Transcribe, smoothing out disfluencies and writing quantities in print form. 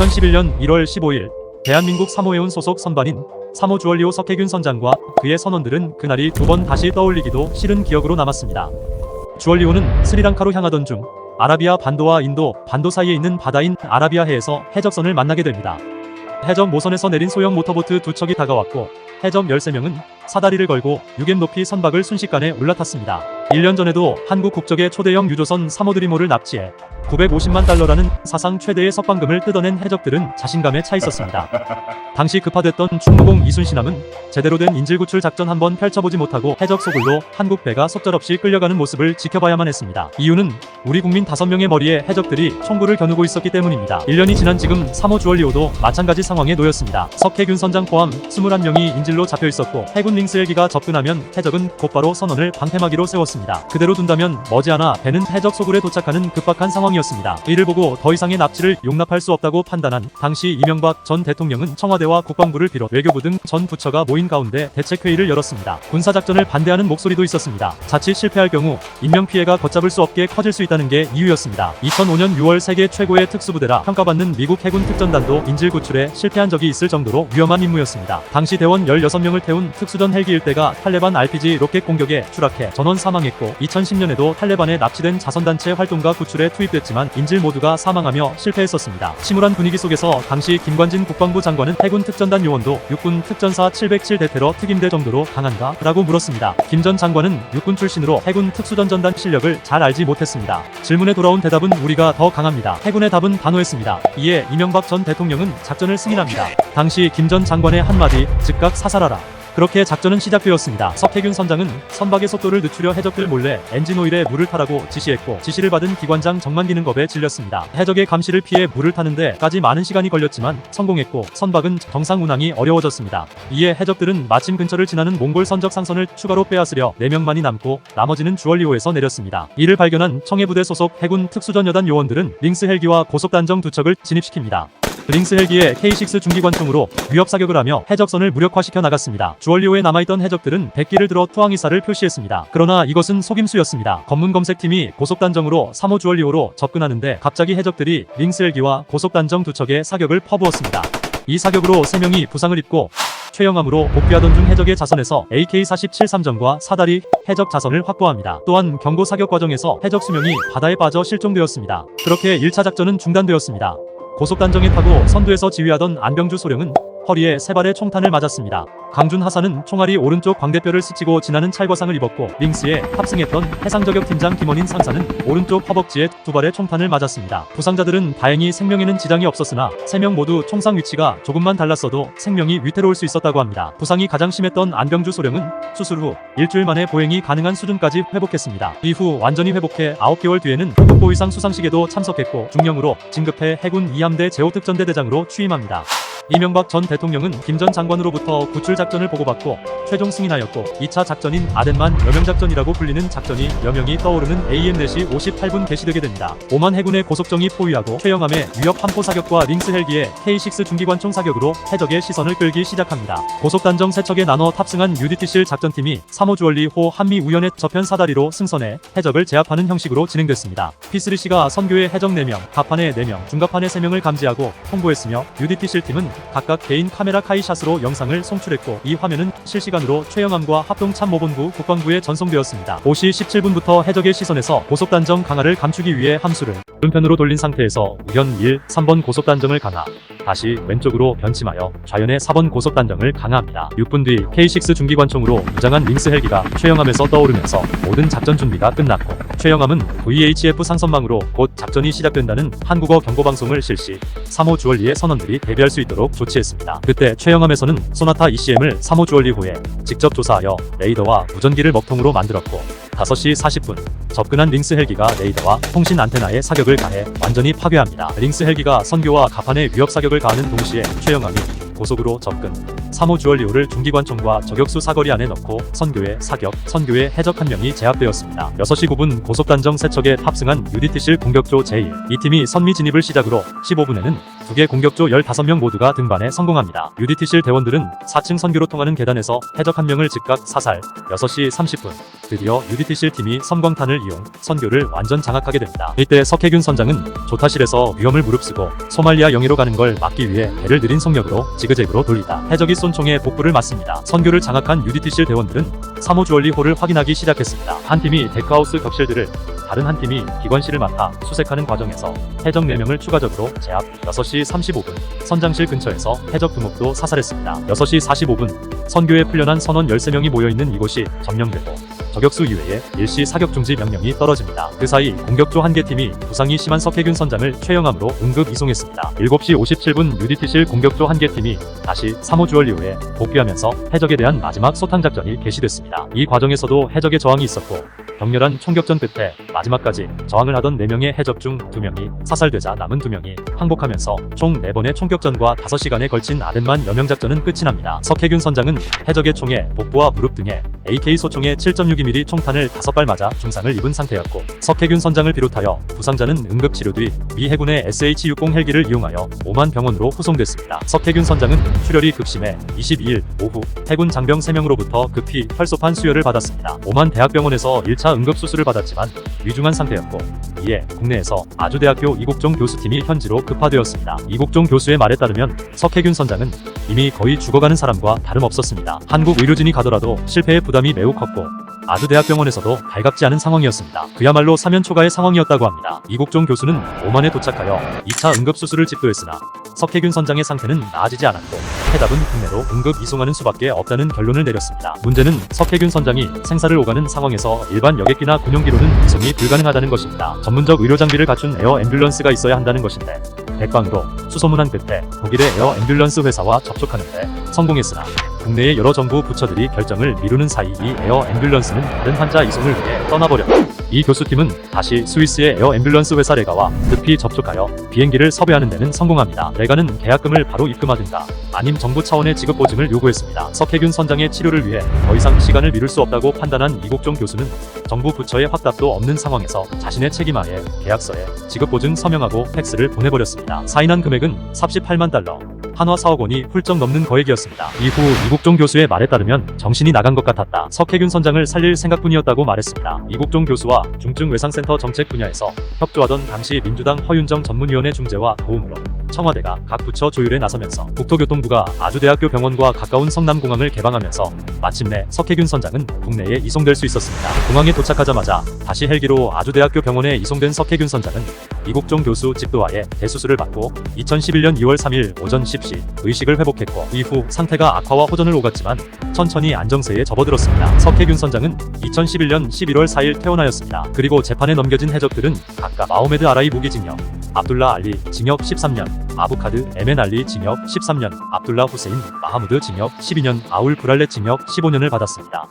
2011년 1월 15일 대한민국 사모해운 소속 선반인 사모주얼리호 석혜균 선장과 그의 선원들은 그날이 두 번 다시 떠올리기도 싫은 기억으로 남았습니다. 주얼리호는 스리랑카로 향하던 중 아라비아 반도와 인도 반도 사이에 있는 바다인 아라비아해에서 해적선을 만나게 됩니다. 해적 모선에서 내린 소형 모터보트 두 척이 다가왔고 해적 13명은 사다리를 걸고 6엠 높이 선박을 순식간에 올라탔습니다. 1년 전에도 한국 국적의 초대형 유조선 사모드리모를 납치해 950만 달러라는 사상 최대의 석방금을 뜯어낸 해적들은 자신감에 차 있었습니다. 당시 급파됐던 충무공 이순신함은 제대로 된 인질구출 작전 한번 펼쳐보지 못하고 해적 소굴로 한국 배가 속절없이 끌려가는 모습을 지켜봐야만 했습니다. 이유는 우리 국민 5명의 머리에 해적들이 총구를 겨누고 있었기 때문입니다. 1년이 지난 지금 사모주얼리호도 마찬가지 상황에 놓였습니다. 석혜균 선장 포함 21명이 인질로 잡혀 있었고 해군 링스 헬기가 접근하면 해적은 곧바로 선원을 방패막이로 세웠습니다. 그대로 둔다면 머지않아 배는 해적 소굴에 도착하는 급박한 상황이었습니다. 이를 보고 더 이상의 납치를 용납할 수 없다고 판단한 당시 이명박 전 대통령은 청와대와 국방부를 비롯 외교부 등 전 부처가 모인 가운데 대책회의를 열었습니다. 군사작전을 반대하는 목소리도 있었습니다. 자칫 실패할 경우 인명피해가 걷잡을 수 없게 커질 수 있다는 게 이유였습니다. 2005년 6월 세계 최고의 특수부대라 평가받는 미국 해군 특전단도 인질 구출에 실패한 적이 있을 정도로 위험한 임무였습니다. 당시 대원 16명을 태운 특수전 헬기 일대가 탈레반 RPG 로켓 공격에 추락해 전원 사망했고 2010년에도 탈레반에 납치된 자선단체 활동가 구출에 투입됐지만 인질 모두가 사망하며 실패했었습니다. 침울한 분위기 속에서 당시 김관진 국방부 장관은 해군 특전단 요원도 육군 특전사 707 대테러 특임대 정도로 강한가? 라고 물었습니다. 김 전 장관은 육군 출신으로 해군 특수전전단 실력을 잘 알지 못했습니다. 질문에 돌아온 대답은 우리가 더 강합니다. 해군의 답은 단호했습니다. 이에 이명박 전 대통령은 작전을 승인합니다. 당시 김 전 장관의 한마디 즉각 사살하라. 그렇게 작전은 시작되었습니다. 석혜균 선장은 선박의 속도를 늦추려 해적들 몰래 엔진오일에 물을 타라고 지시했고 지시를 받은 기관장 정만기는 겁에 질렸습니다. 해적의 감시를 피해 물을 타는데까지 많은 시간이 걸렸지만 성공했고 선박은 정상 운항이 어려워졌습니다. 이에 해적들은 마침 근처를 지나는 몽골 선적 상선을 추가로 빼앗으려 4명만이 남고 나머지는 주얼리호에서 내렸습니다. 이를 발견한 청해부대 소속 해군 특수전여단 요원들은 링스 헬기와 고속단정 2척을 진입시킵니다. 링스 헬기에 K6 중기관총으로 위협 사격을 하며 해적선을 무력화시켜 나갔습니다. 주얼리호에 남아있던 해적들은 백기를 들어 투항의사를 표시했습니다. 그러나 이것은 속임수였습니다. 검문검색팀이 고속단정으로 사모주얼리호로 접근하는데 갑자기 해적들이 링스 헬기와 고속단정 2척에 사격을 퍼부었습니다. 이 사격으로 3명이 부상을 입고 최영암으로 복귀하던 중 해적의 자선에서 AK-47 3전과 사다리 해적 자선을 확보합니다. 또한 경고 사격 과정에서 해적 수명이 바다에 빠져 실종되었습니다. 그렇게 1차 작전은 중단되었습니다. 고속단정에 타고 선두에서 지휘하던 안병주 소령은 허리에 3발의 총탄을 맞았습니다. 강준 하사는 총알이 오른쪽 광대뼈를 스치고 지나는 찰과상을 입었고 링스에 탑승했던 해상저격팀장 김원인 상사는 오른쪽 허벅지에 2발의 총탄을 맞았습니다. 부상자들은 다행히 생명에는 지장이 없었으나 3명 모두 총상 위치가 조금만 달랐어도 생명이 위태로울 수 있었다고 합니다. 부상이 가장 심했던 안병주 소령은 수술 후 일주일 만에 보행이 가능한 수준까지 회복했습니다. 이후 완전히 회복해 9개월 뒤에는 호국보위상 수상식에도 참석했고 중령으로 진급해 해군 2함대 제호특전대 대장으로 취임합니다. 이명박 전 대통령은 김 전 장관으로부터 구출 작전을 보고받고 최종 승인하였고 2차 작전인 아덴만 여명작전이라고 불리는 작전이 여명이 떠오르는 AM 4시 58분 개시되게 됩니다. 오만 해군의 고속정이 포위하고 최영암의 위협 함포 사격과 링스 헬기의 K6 중기관총 사격으로 해적의 시선을 끌기 시작합니다. 고속단정 3척에 나눠 탑승한 UDT실 작전팀이 사모주얼리호 한미 우연의 저편 사다리로 승선해 해적을 제압하는 형식으로 진행됐습니다. P3C가 선교의 해적 4명, 갑판의 4명, 중갑판의 3명을 감지하고 통보했으며 UDT실 팀은 각각 개인 카메라 카이샷으로 영상을 송출했고 이 화면은 실시간으로 최영암과 합동참모본부 국방부에 전송되었습니다. 5시 17분부터 해적의 시선에서 고속단정 강화를 감추기 위해 함수를 오른편으로 돌린 상태에서 우현 1, 3번 고속단정을 강화, 다시 왼쪽으로 변침하여 좌연의 4번 고속단정을 강화합니다. 6분 뒤 K6 중기관총으로 무장한 링스 헬기가 최영암에서 떠오르면서 모든 작전 준비가 끝났고 최영암은 VHF 상선망으로 곧 작전이 시작된다는 한국어 경고방송을 실시, 사모주얼리의 선원들이 대비할 수 있도록 조치했습니다. 그때 최영암에서는 소나타 ECM을 사모주얼리호에 직접 조사하여 레이더와 무전기를 먹통으로 만들었고 5시 40분 접근한 링스 헬기가 레이더와 통신 안테나에 사격을 가해 완전히 파괴합니다. 링스 헬기가 선교와 갑판에 위협 사격을 가하는 동시에 최영암이 고속으로 접근, 3호 주얼리오를 중기관총과 저격수 사거리 안에 넣고 선교회 사격, 선교회 해적 한 명이 제압되었습니다. 6시 9분 고속단정 세척에 탑승한 UDT실 공격조 제1. 이 팀이 선미 진입을 시작으로 15분에는 2개 공격조 15명 모두가 등반에 성공합니다. UDT실 대원들은 4층 선교로 통하는 계단에서 해적 한 명을 즉각 사살. 6시 30분 드디어 UDT실 팀이 섬광탄을 이용 선교를 완전 장악하게 됩니다. 이때 석혜균 선장은 조타실에서 위험을 무릅쓰고 소말리아 영해로 가는 걸 막기 위해 배를 느린 속력으로 지그재그로 돌리다 해적이 쏜 총에 복부를 맞습니다. 선교를 장악한 UDT실 대원들은 3호 주얼리호를 확인하기 시작했습니다. 한 팀이 데크하우스 격실들을, 다른 한 팀이 기관실을 맡아 수색하는 과정에서 해적 4명을 추가적으로 제압. 6시 35분 선장실 근처에서 해적 두목도 사살했습니다. 6시 45분 선교에 풀려난 선원 13명이 모여있는 이곳이 점령되고 저격수 이외에 일시 사격 중지 명령이 떨어집니다. 그 사이 공격조 한 개 팀이 부상이 심한 석혜균 선장을 최영암으로 응급 이송했습니다. 7시 57분 UDT실 공격조 한 개 팀이 다시 3호 주얼리오에 복귀하면서 해적에 대한 마지막 소탕작전이 개시됐습니다. 이 과정에서도 해적의 저항이 있었고 격렬한 총격전 끝에 마지막까지 저항을 하던 4명의 해적 중 2명이 사살되자 남은 2명이 항복하면서 총 4번의 총격전과 5시간에 걸친 아덴만 여명작전은 끝이 납니다. 석혜균 선장은 해적의 총에 복부와 무릎 등에 AK 소총의 7.62mm 총탄을 5발 맞아 중상을 입은 상태였고 석혜균 선장을 비롯하여 부상자는 응급치료 뒤 미 해군의 SH-60 헬기를 이용하여 오만 병원으로 후송됐습니다. 석혜균 선장은 출혈이 극심해 22일 오후 해군 장병 3명으로부터 급히 혈소판 수혈을 받았습니다. 오만 대학병원에서 1차 응급수술을 받았지만 위중한 상태였고 이에 국내에서 아주대학교 이국종 교수팀이 현지로 급파되었습니다. 이국종 교수의 말에 따르면 석혜균 선장은 이미 거의 죽어가는 사람과 다름없었습니다. 한국 의료진이 가더라도 실패의 부담이 매우 컸고 아주대학병원에서도 달갑지 않은 상황이었습니다. 그야말로 사면초가의 상황이었다고 합니다. 이국종 교수는 오만에 도착하여 2차 응급수술을 집도했으나 석혜균 선장의 상태는 나아지지 않았고 해답은 국내로 응급 이송하는 수밖에 없다는 결론을 내렸습니다. 문제는 석혜균 선장이 생사를 오가는 상황에서 일반 여객기나 군용기로는 이송이 불가능하다는 것입니다. 전문적 의료 장비를 갖춘 에어 앰뷸런스가 있어야 한다는 것인데 백방으로 수소문한 끝에 독일의 에어 앰뷸런스 회사와 접촉하는데 성공했으나 국내의 여러 정부 부처들이 결정을 미루는 사이 이 에어 앰뷸런스는 다른 환자 이송을 위해 떠나버렸다. 이 교수팀은 다시 스위스의 에어 앰뷸런스 회사 레가와 급히 접촉하여 비행기를 섭외하는 데는 성공합니다. 레가는 계약금을 바로 입금하든가 아님 정부 차원의 지급 보증을 요구했습니다. 석혜균 선장의 치료를 위해 더 이상 시간을 미룰 수 없다고 판단한 이국종 교수는 정부 부처의 확답도 없는 상황에서 자신의 책임하에 계약서에 지급 보증 서명하고 팩스를 보내버렸습니다. 사인한 금액은 38만 달러, 한화 4억 원이 훌쩍 넘는 거액이었습니다. 이후 이국종 교수의 말에 따르면 정신이 나간 것 같았다. 석혜균 선장을 살릴 생각뿐이었다고 말했습니다. 이국종 교수와 중증 외상센터 정책 분야에서 협조하던 당시 민주당 허윤정 전문위원의 중재와 도움으로 청와대가 각 부처 조율에 나서면서 국토교통부가 아주대학교 병원과 가까운 성남공항을 개방하면서 마침내 석혜균 선장은 국내에 이송될 수 있었습니다. 공항에 도착하자마자 다시 헬기로 아주대학교 병원에 이송된 석혜균 선장은 이국종 교수 집도하에 대수술을 받고 2011년 2월 3일 오전 10시 의식을 회복했고 이후 상태가 악화와 호전을 오갔지만 천천히 안정세에 접어들었습니다. 석혜균 선장은 2011년 11월 4일 퇴원하였습니다. 그리고 재판에 넘겨진 해적들은 각각 마호메드 아라이 무기징역, 압둘라 알리 징역 13년, 아부카드 에멘 알리 징역 13년, 압둘라 후세인 마하무드 징역 12년, 아울 브랄렛 징역 15년을 받았습니다.